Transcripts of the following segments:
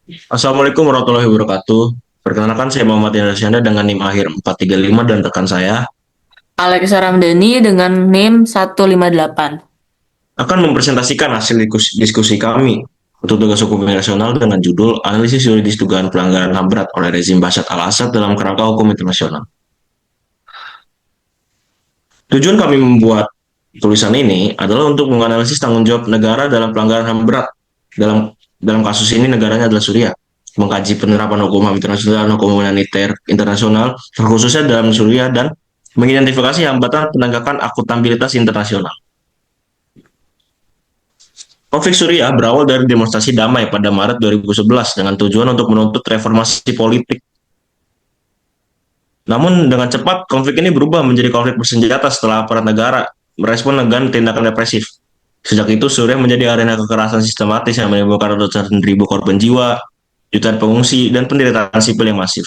Assalamualaikum warahmatullahi wabarakatuh. Perkenalkan saya Muhammad Indonesia dengan NIM akhir 435 dan rekan saya Alexa Ramdhani dengan NIM 158. akan mempresentasikan hasil diskusi kami untuk tugas hukum internasional dengan judul Analisis Yuridis Dugaan Pelanggaran HAM Berat oleh Rezim Bashar al-Assad dalam Kerangka Hukum Internasional. Tujuan kami membuat tulisan ini adalah untuk menganalisis tanggung jawab negara dalam pelanggaran HAM berat. Dalam kasus ini negaranya adalah Suriah. Mengkaji penerapan hukum HAM internasional dan hukum humaniter internasional, terkhususnya dalam Suriah dan mengidentifikasi hambatan penegakan akuntabilitas internasional. Konflik Suriah berawal dari demonstrasi damai pada Maret 2011 dengan tujuan untuk menuntut reformasi politik. Namun dengan cepat konflik ini berubah menjadi konflik bersenjata setelah aparat negara merespon dengan tindakan represif. Sejak itu Suriah menjadi arena kekerasan sistematis yang menimbulkan ratusan ribu korban jiwa, jutaan pengungsi, dan penderitaan sipil yang masif.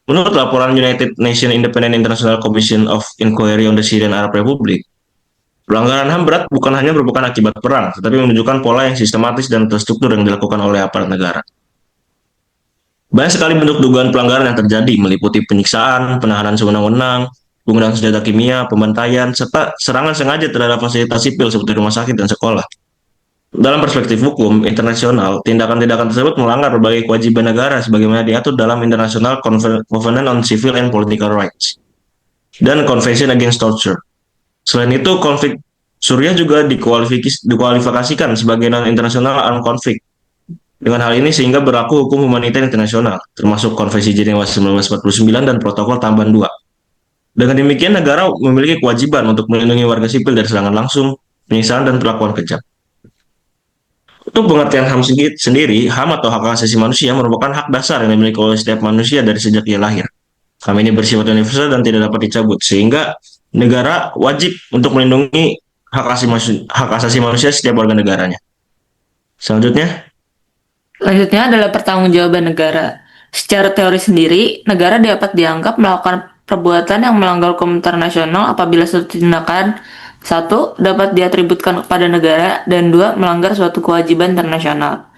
Menurut laporan United Nations Independent International Commission of Inquiry on the Syrian Arab Republic, pelanggaran HAM berat bukan hanya merupakan akibat perang, tetapi menunjukkan pola yang sistematis dan terstruktur yang dilakukan oleh aparat negara. Banyak sekali bentuk dugaan pelanggaran yang terjadi, meliputi penyiksaan, penahanan sewenang-wenang, penggunaan senjata kimia, pembantaian, serta serangan sengaja terhadap fasilitas sipil seperti rumah sakit dan sekolah. Dalam perspektif hukum internasional, tindakan-tindakan tersebut melanggar berbagai kewajiban negara sebagaimana diatur dalam International Covenant on Civil and Political Rights dan Convention Against Torture. Selain itu, konflik Suriah juga dikualifikasikan sebagai non-international armed conflict. Dengan hal ini sehingga berlaku hukum humaniter internasional, termasuk Konvensi Jenewa 1949 dan Protokol Tambahan 2. Dengan demikian, negara memiliki kewajiban untuk melindungi warga sipil dari serangan langsung, penyiksaan, dan perlakuan kejam. Untuk pengertian HAM sendiri, HAM atau hak asasi manusia merupakan hak dasar yang dimiliki oleh setiap manusia dari sejak ia lahir. HAM ini bersifat universal dan tidak dapat dicabut, sehingga negara wajib untuk melindungi hak asasi manusia setiap warga negaranya. Selanjutnya, Selanjutnya adalah pertanggungjawaban negara. Secara teori sendiri, negara dapat dianggap melakukan perbuatan yang melanggar hukum internasional apabila suatu tindakan satu dapat diatributkan kepada negara dan dua melanggar suatu kewajiban internasional.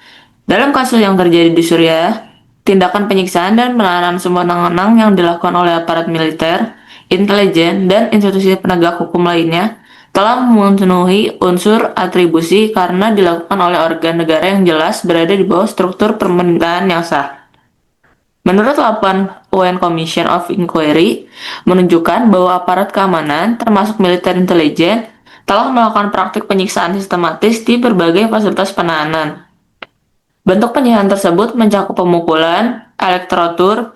Dalam kasus yang terjadi di Suriah, tindakan penyiksaan dan penahanan sembarangan yang dilakukan oleh aparat militer, intelijen, dan institusi penegak hukum lainnya telah memenuhi unsur atribusi karena dilakukan oleh organ negara yang jelas berada di bawah struktur pemerintahan yang sah. Menurut laporan UN Commission of Inquiry, menunjukkan bahwa aparat keamanan, termasuk militer intelijen, telah melakukan praktik penyiksaan sistematis di berbagai fasilitas penahanan. Bentuk penyiksaan tersebut mencakup pemukulan, elektrotur,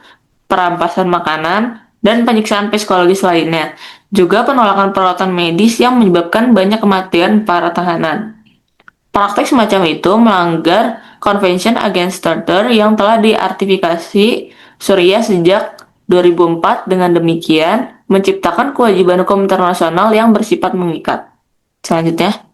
perampasan makanan, dan penyiksaan psikologis lainnya. Juga penolakan perawatan medis yang menyebabkan banyak kematian para tahanan. Praktik semacam itu melanggar Convention Against Torture yang telah diartifikasi Suriah sejak 2004, dengan demikian menciptakan kewajiban hukum internasional yang bersifat mengikat. Selanjutnya.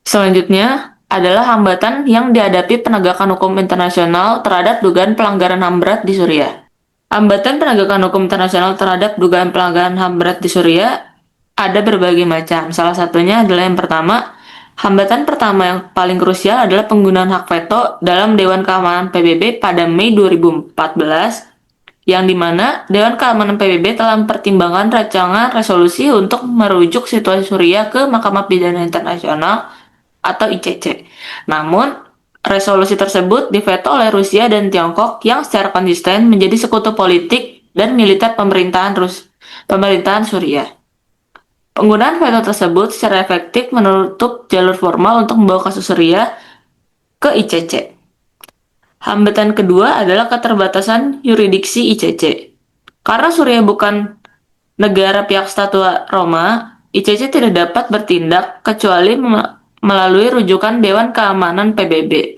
Selanjutnya adalah hambatan yang dihadapi penegakan hukum internasional terhadap dugaan pelanggaran HAM berat di Suriah. Hambatan penegakan hukum internasional terhadap dugaan pelanggaran HAM berat di Suriah ada berbagai macam. Salah satunya adalah yang pertama, hambatan pertama yang paling krusial adalah penggunaan hak veto dalam Dewan Keamanan PBB pada Mei 2014, yang dimana Dewan Keamanan PBB telah mempertimbangkan rancangan resolusi untuk merujuk situasi Suriah ke Mahkamah Pidana Internasional atau ICC. Namun, resolusi tersebut diveto oleh Rusia dan Tiongkok yang secara konsisten menjadi sekutu politik dan militer pemerintahan Suriah. Penggunaan veto tersebut secara efektif menutup jalur formal untuk membawa kasus Suriah ke ICC. Hambatan kedua adalah keterbatasan yurisdiksi ICC. Karena Suriah bukan negara pihak Statut Roma, ICC tidak dapat bertindak kecuali melalui rujukan Dewan Keamanan PBB.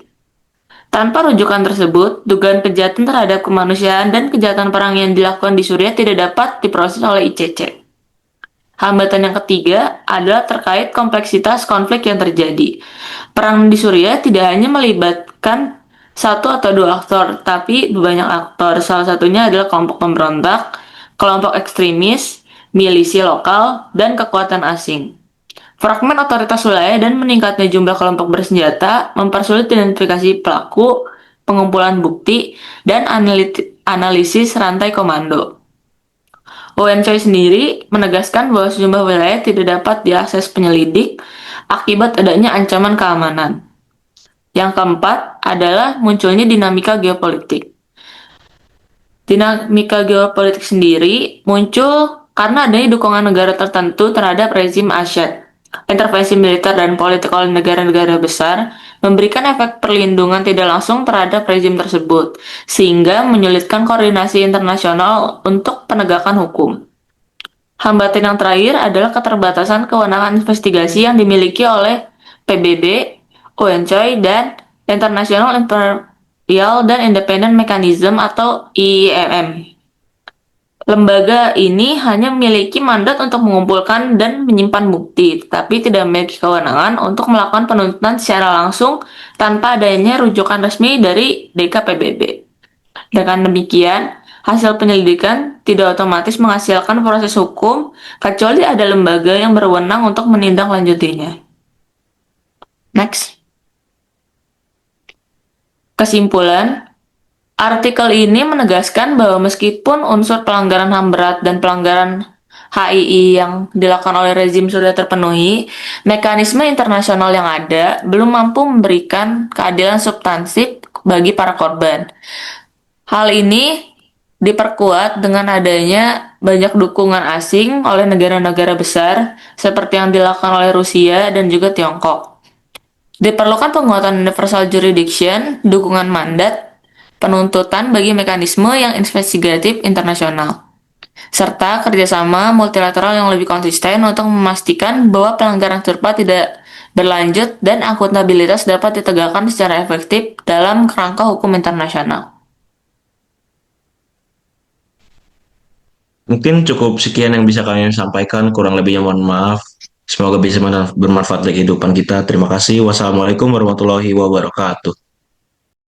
Tanpa rujukan tersebut, dugaan kejahatan terhadap kemanusiaan dan kejahatan perang yang dilakukan di Suriah tidak dapat diproses oleh ICC. Hambatan yang ketiga adalah terkait kompleksitas konflik yang terjadi. Perang di Suriah tidak hanya melibatkan satu atau dua aktor, tapi banyak aktor. Salah satunya adalah kelompok pemberontak, kelompok ekstremis, milisi lokal, dan kekuatan asing. Fragmen otoritas wilayah dan meningkatnya jumlah kelompok bersenjata mempersulit identifikasi pelaku, pengumpulan bukti, dan analisis rantai komando. Owen Choi sendiri menegaskan bahwa sejumlah wilayah tidak dapat diakses penyelidik akibat adanya ancaman keamanan. Yang keempat adalah munculnya dinamika geopolitik. Dinamika geopolitik sendiri muncul karena adanya dukungan negara tertentu terhadap rezim Asyad. Intervensi militer dan politik oleh negara-negara besar memberikan efek perlindungan tidak langsung terhadap rezim tersebut, sehingga menyulitkan koordinasi internasional untuk penegakan hukum. Hambatan yang terakhir adalah keterbatasan kewenangan investigasi yang dimiliki oleh PBB, ONCOI, dan International Imperial dan Independent Mechanism atau IIMM. Lembaga ini hanya memiliki mandat untuk mengumpulkan dan menyimpan bukti, tetapi tidak memiliki kewenangan untuk melakukan penuntutan secara langsung tanpa adanya rujukan resmi dari DKPBB. Dengan demikian, hasil penyelidikan tidak otomatis menghasilkan proses hukum, kecuali ada lembaga yang berwenang untuk menindaklanjutinya. Next. Kesimpulan, artikel ini menegaskan bahwa meskipun unsur pelanggaran HAM berat dan pelanggaran HII yang dilakukan oleh rezim sudah terpenuhi, mekanisme internasional yang ada belum mampu memberikan keadilan substansif bagi para korban. Hal ini diperkuat dengan adanya banyak dukungan asing oleh negara-negara besar seperti yang dilakukan oleh Rusia dan juga Tiongkok. Diperlukan penguatan universal jurisdiction, dukungan mandat, penuntutan bagi mekanisme yang investigatif internasional, serta kerjasama multilateral yang lebih konsisten untuk memastikan bahwa pelanggaran serupa tidak berlanjut dan akuntabilitas dapat ditegakkan secara efektif dalam kerangka hukum internasional. Mungkin cukup sekian yang bisa kalian sampaikan, kurang lebihnya mohon maaf. Semoga bisa bermanfaat bagi kehidupan kita. Terima kasih. Wassalamualaikum warahmatullahi wabarakatuh.